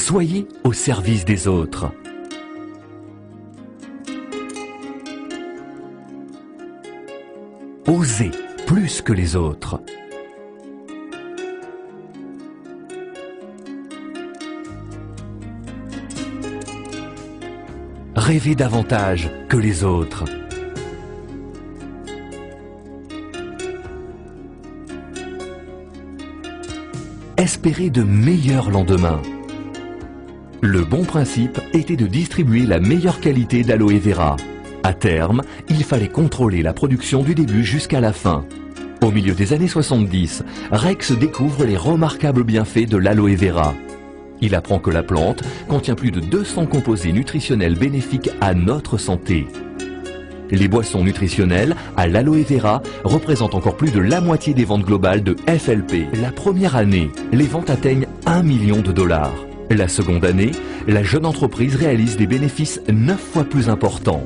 Soyez au service des autres. Osez plus que les autres. Rêvez davantage que les autres. Espérez de meilleurs lendemains. Le bon principe était de distribuer la meilleure qualité d'aloe vera. À terme, il fallait contrôler la production du début jusqu'à la fin. Au milieu des années 70, Rex découvre les remarquables bienfaits de l'aloe vera. Il apprend que la plante contient plus de 200 composés nutritionnels bénéfiques à notre santé. Les boissons nutritionnelles à l'aloe vera représentent encore plus de la moitié des ventes globales de FLP. La première année, les ventes atteignent 1 million de dollars. La seconde année, la jeune entreprise réalise des bénéfices 9 fois plus importants.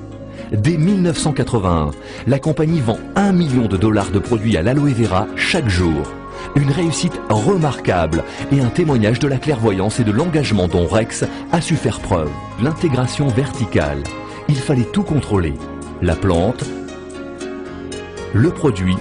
Dès 1981, la compagnie vend 1 million de dollars de produits à l'aloe vera chaque jour. Une réussite remarquable et un témoignage de la clairvoyance et de l'engagement dont Rex a su faire preuve. L'intégration verticale. Il fallait tout contrôler. La plante, le produit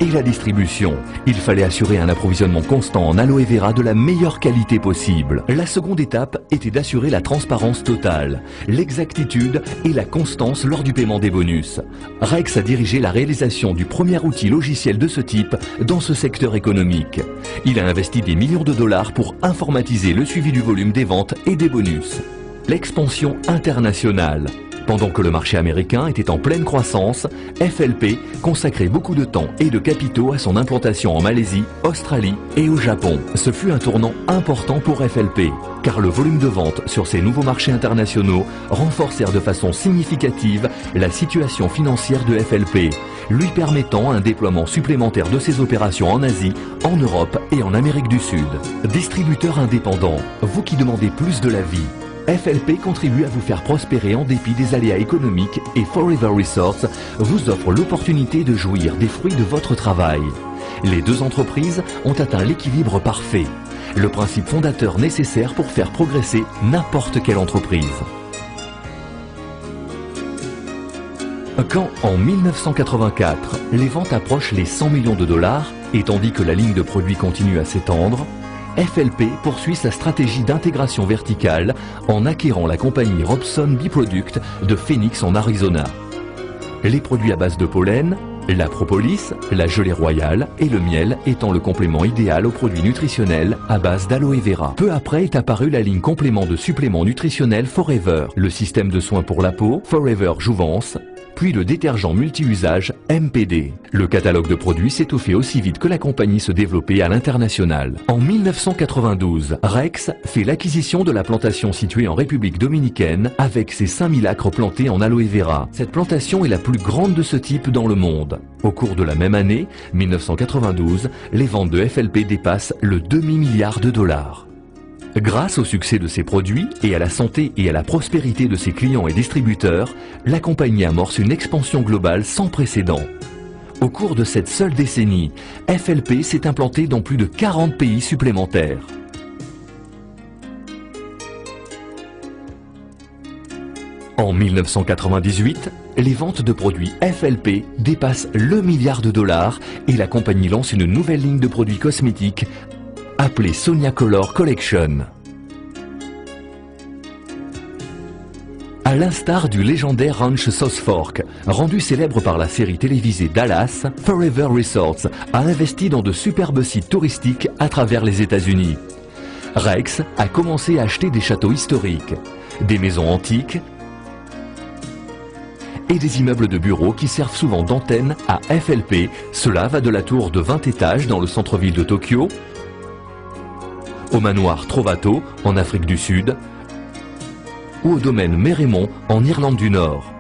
et la distribution. Il fallait assurer un approvisionnement constant en aloe vera de la meilleure qualité possible. La seconde étape était d'assurer la transparence totale, l'exactitude et la constance lors du paiement des bonus. Rex a dirigé la réalisation du premier outil logiciel de ce type dans ce secteur économique. Il a investi des millions de dollars pour informatiser le suivi du volume des ventes et des bonus. L'expansion internationale. Pendant que le marché américain était en pleine croissance, FLP consacrait beaucoup de temps et de capitaux à son implantation en Malaisie, Australie et au Japon. Ce fut un tournant important pour FLP, car le volume de vente sur ces nouveaux marchés internationaux renforcèrent de façon significative la situation financière de FLP, lui permettant un déploiement supplémentaire de ses opérations en Asie, en Europe et en Amérique du Sud. Distributeur indépendant, vous qui demandez plus de la vie, FLP contribue à vous faire prospérer en dépit des aléas économiques et Forever Resorts vous offre l'opportunité de jouir des fruits de votre travail. Les deux entreprises ont atteint l'équilibre parfait, le principe fondateur nécessaire pour faire progresser n'importe quelle entreprise. Quand, en 1984, les ventes approchent les 100 millions de dollars, et tandis que la ligne de produits continue à s'étendre, FLP poursuit sa stratégie d'intégration verticale en acquérant la compagnie Robson Biproduct de Phoenix en Arizona. Les produits à base de pollen, la propolis, la gelée royale et le miel étant le complément idéal aux produits nutritionnels à base d'aloe vera. Peu après est apparue la ligne complément de suppléments nutritionnels Forever, le système de soins pour la peau Forever Jouvence, puis le détergent multi-usage MPD. Le catalogue de produits s'étoffait aussi vite que la compagnie se développait à l'international. En 1992, Rex fait l'acquisition de la plantation située en République dominicaine avec ses 5000 acres plantés en aloe vera. Cette plantation est la plus grande de ce type dans le monde. Au cours de la même année, 1992, les ventes de FLP dépassent le demi-milliard de dollars. Grâce au succès de ses produits et à la santé et à la prospérité de ses clients et distributeurs, la compagnie amorce une expansion globale sans précédent. Au cours de cette seule décennie, FLP s'est implanté dans plus de 40 pays supplémentaires. En 1998, les ventes de produits FLP dépassent le milliard de dollars et la compagnie lance une nouvelle ligne de produits cosmétiques appelée Sonia Color Collection. À l'instar du légendaire Ranch Sauce Fork, rendu célèbre par la série télévisée Dallas, Forever Resorts a investi dans de superbes sites touristiques à travers les États-Unis. Rex a commencé à acheter des châteaux historiques, des maisons antiques et des immeubles de bureaux qui servent souvent d'antenne à FLP. Cela va de la tour de 20 étages dans le centre-ville de Tokyo, au manoir Trovato en Afrique du Sud ou au domaine Mérémont en Irlande du Nord.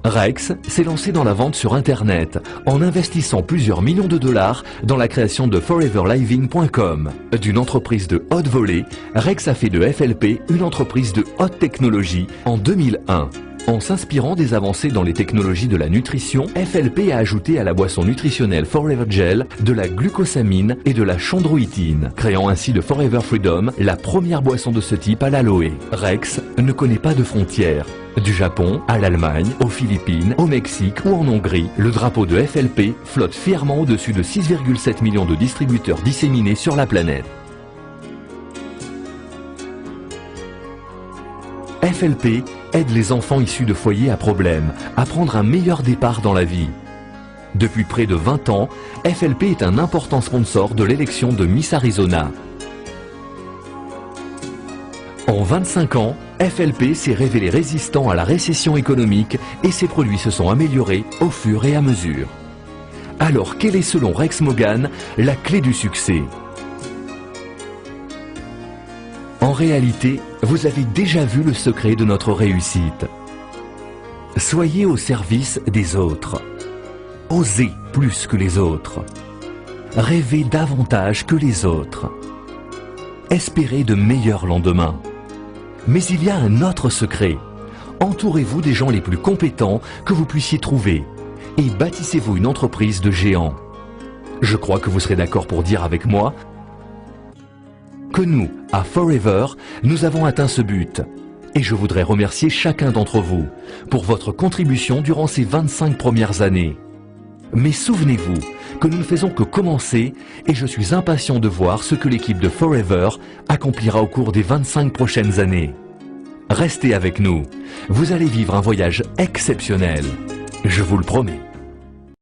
Rex s'est lancé dans la vente sur Internet en investissant plusieurs millions de dollars dans la création de foreverliving.com. D'une entreprise de haute volée, Rex a fait de FLP une entreprise de haute technologie en 2001. En s'inspirant des avancées dans les technologies de la nutrition, FLP a ajouté à la boisson nutritionnelle Forever Gel de la glucosamine et de la chondroïtine, créant ainsi de Forever Freedom la première boisson de ce type à l'aloe. Rex ne connaît pas de frontières. Du Japon à l'Allemagne, aux Philippines, au Mexique ou en Hongrie, le drapeau de FLP flotte fièrement au-dessus de 6,7 millions de distributeurs disséminés sur la planète. FLP aide les enfants issus de foyers à problème à prendre un meilleur départ dans la vie. Depuis près de 20 ans, FLP est un important sponsor de l'élection de Miss Arizona. En 25 ans, FLP s'est révélé résistant à la récession économique et ses produits se sont améliorés au fur et à mesure. Alors, quelle est selon Rex Mogan la clé du succès ? En réalité, vous avez déjà vu le secret de notre réussite. Soyez au service des autres. Osez plus que les autres. Rêvez davantage que les autres. Espérez de meilleurs lendemains. Mais il y a un autre secret. Entourez-vous des gens les plus compétents que vous puissiez trouver et bâtissez-vous une entreprise de géants. Je crois que vous serez d'accord pour dire avec moi que nous, à Forever, nous avons atteint ce but. Et je voudrais remercier chacun d'entre vous pour votre contribution durant ces 25 premières années. Mais souvenez-vous que nous ne faisons que commencer et je suis impatient de voir ce que l'équipe de Forever accomplira au cours des 25 prochaines années. Restez avec nous, vous allez vivre un voyage exceptionnel, je vous le promets.